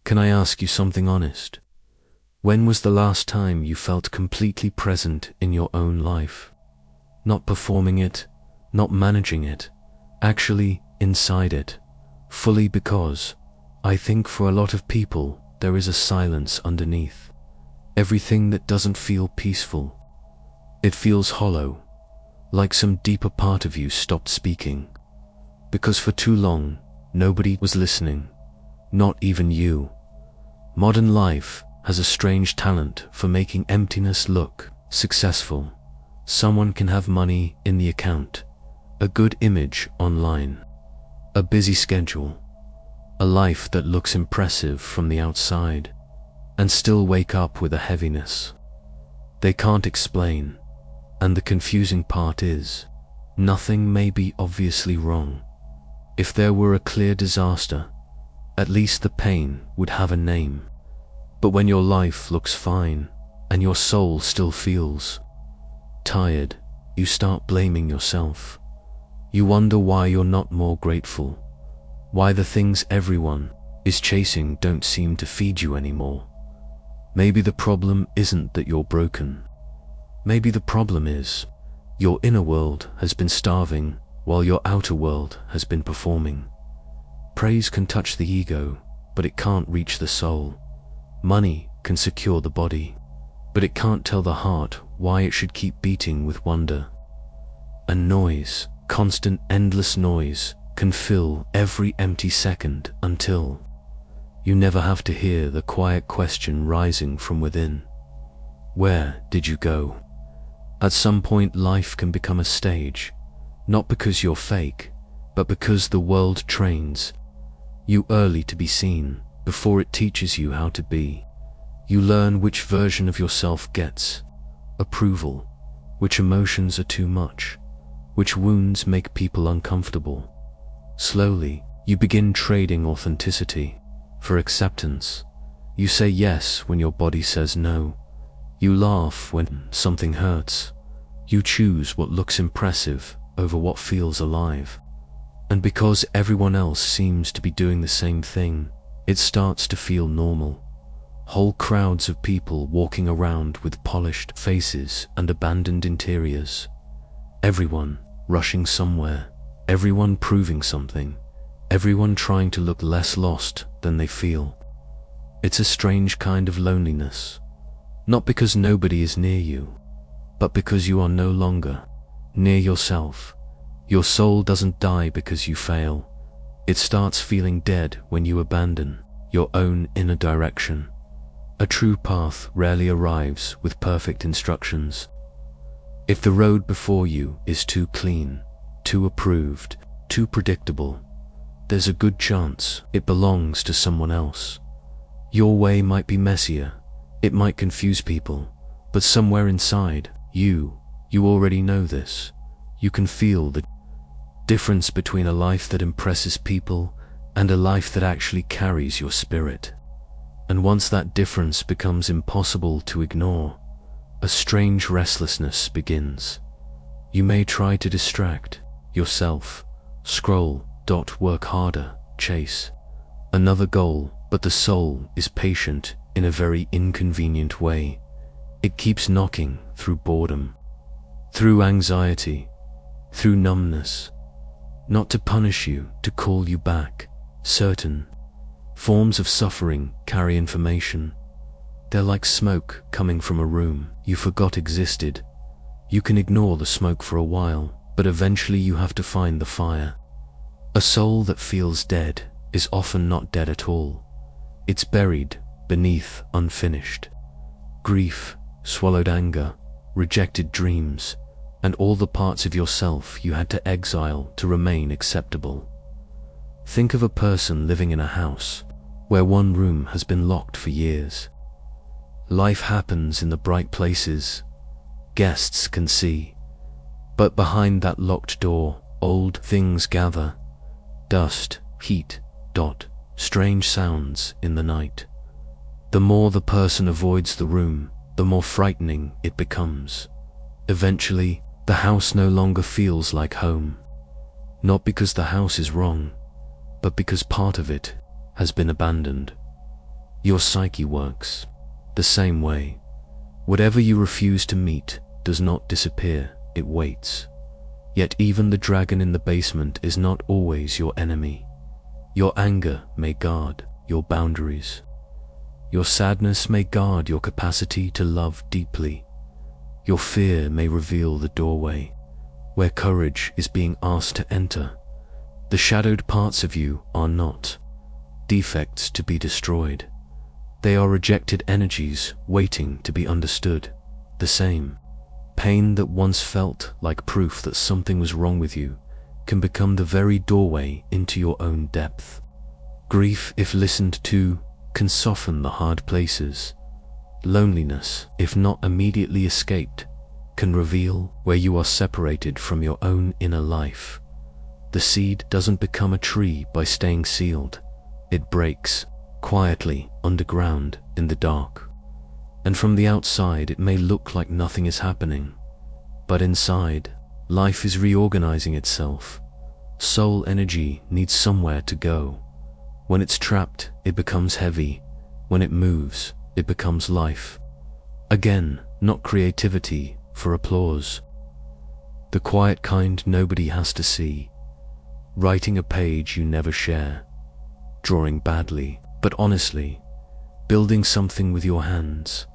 Can I ask you something honest? When was the last time you felt completely present in your own life? Not performing it, not managing it, actually inside it, fully, because I think for a lot of people there is a silence underneath. Everything that doesn't feel peaceful. It feels hollow, like some deeper part of you stopped speaking. Because for too long, nobody was listening, not even you. Modern life has a strange talent for making emptiness look successful. Someone can have money in the account, a good image online, a busy schedule, a life that looks impressive from the outside, and still wake up with a heaviness they can't explain. And the confusing part is, nothing may be obviously wrong. If there were a clear disaster, at least the pain would have a name. But when your life looks fine, and your soul still feels tired, you start blaming yourself. You wonder why you're not more grateful, why the things everyone is chasing don't seem to feed you anymore. Maybe the problem isn't that you're broken. Maybe the problem is, your inner world has been starving while your outer world has been performing. Praise can touch the ego, but it can't reach the soul. Money can secure the body, but it can't tell the heart why it should keep beating with wonder. And noise, constant endless noise, can fill every empty second until you never have to hear the quiet question rising from within. Where did you go? At some point, life can become a stage, not because you're fake, but because the world trains you early to be seen before it teaches you how to be. You learn which version of yourself gets approval, which emotions are too much, which wounds make people uncomfortable. Slowly, you begin trading authenticity for acceptance. You say yes when your body says no. You laugh when something hurts. You choose what looks impressive over what feels alive. And because everyone else seems to be doing the same thing, it starts to feel normal. Whole crowds of people walking around with polished faces and abandoned interiors. Everyone rushing somewhere, everyone proving something, everyone trying to look less lost than they feel. It's a strange kind of loneliness. Not because nobody is near you, but because you are no longer near yourself. Your soul doesn't die because you fail. It starts feeling dead when you abandon your own inner direction. A true path rarely arrives with perfect instructions. If the road before you is too clean, too approved, too predictable, there's a good chance it belongs to someone else. Your way might be messier. It might confuse people, but somewhere inside, you already know this. You can feel the difference between a life that impresses people and a life that actually carries your spirit. And once that difference becomes impossible to ignore, a strange restlessness begins. You may try to distract yourself, scroll, work harder, chase another goal, but the soul is patient in a very inconvenient way. It keeps knocking through boredom, through anxiety, through numbness, not to punish you, to call you back. Certain forms of suffering carry information. They're like smoke coming from a room you forgot existed. You can ignore the smoke for a while, but eventually you have to find the fire. A soul that feels dead is often not dead at all. It's buried beneath unfinished grief, swallowed anger, rejected dreams, and all the parts of yourself you had to exile to remain acceptable. Think of a person living in a house where one room has been locked for years. Life happens in the bright places guests can see, but behind that locked door, old things gather. Dust, heat, strange sounds in the night. The more the person avoids the room, the more frightening it becomes. Eventually, the house no longer feels like home. Not because the house is wrong, but because part of it has been abandoned. Your psyche works the same way. Whatever you refuse to meet does not disappear, it waits. Yet even the dragon in the basement is not always your enemy. Your anger may guard your boundaries. Your sadness may guard your capacity to love deeply. Your fear may reveal the doorway where courage is being asked to enter. The shadowed parts of you are not defects to be destroyed. They are rejected energies waiting to be understood. The same pain that once felt like proof that something was wrong with you can become the very doorway into your own depth. Grief, if listened to, can soften the hard places. Loneliness, if not immediately escaped, can reveal where you are separated from your own inner life. The seed doesn't become a tree by staying sealed. It breaks quietly underground in the dark. And from the outside it may look like nothing is happening, but inside, life is reorganizing itself. Soul energy needs somewhere to go. When it's trapped, it becomes heavy. When it moves, it becomes life. Again, not creativity for applause. The quiet kind nobody has to see. Writing a page you never share. Drawing badly, but honestly. Building something with your hands.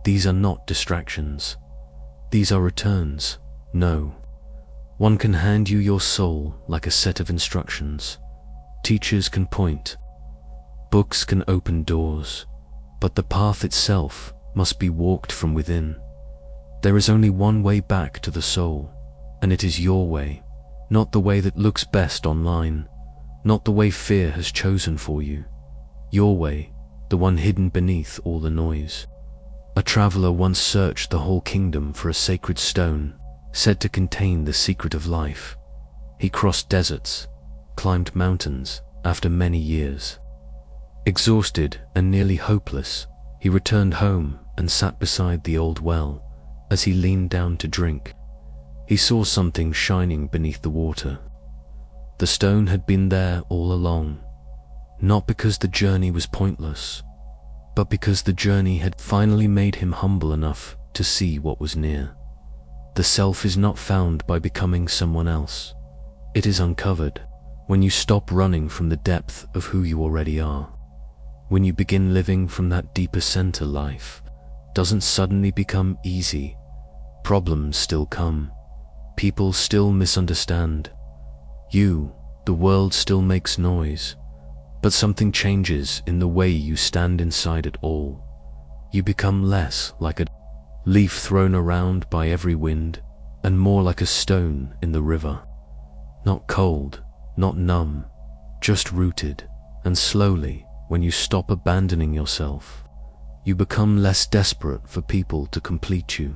These are not distractions. These are returns. No. One can hand you your soul like a set of instructions. Teachers can point. Books can open doors. But the path itself must be walked from within. There is only one way back to the soul, and it is your way, not the way that looks best online, not the way fear has chosen for you. Your way, the one hidden beneath all the noise. A traveler once searched the whole kingdom for a sacred stone, said to contain the secret of life. He crossed deserts, climbed mountains after many years. Exhausted and nearly hopeless, he returned home and sat beside the old well. As he leaned down to drink, he saw something shining beneath the water. The stone had been there all along, not because the journey was pointless, but because the journey had finally made him humble enough to see what was near. The self is not found by becoming someone else. It is uncovered when you stop running from the depth of who you already are. When you begin living from that deeper center, life doesn't suddenly become easy. Problems still come. People still misunderstand. The world still makes noise. But something changes in the way you stand inside it all. You become less like a leaf thrown around by every wind, and more like a stone in the river. Not cold, not numb, just rooted. And slowly, when you stop abandoning yourself, you become less desperate for people to complete you.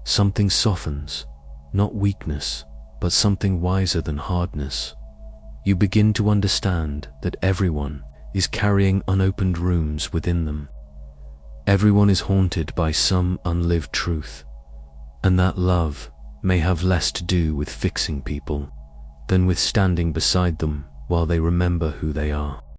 Something softens, not weakness, but something wiser than hardness. You begin to understand that everyone is carrying unopened rooms within them. Everyone is haunted by some unlived truth, and that love may have less to do with fixing people than with standing beside them while they remember who they are.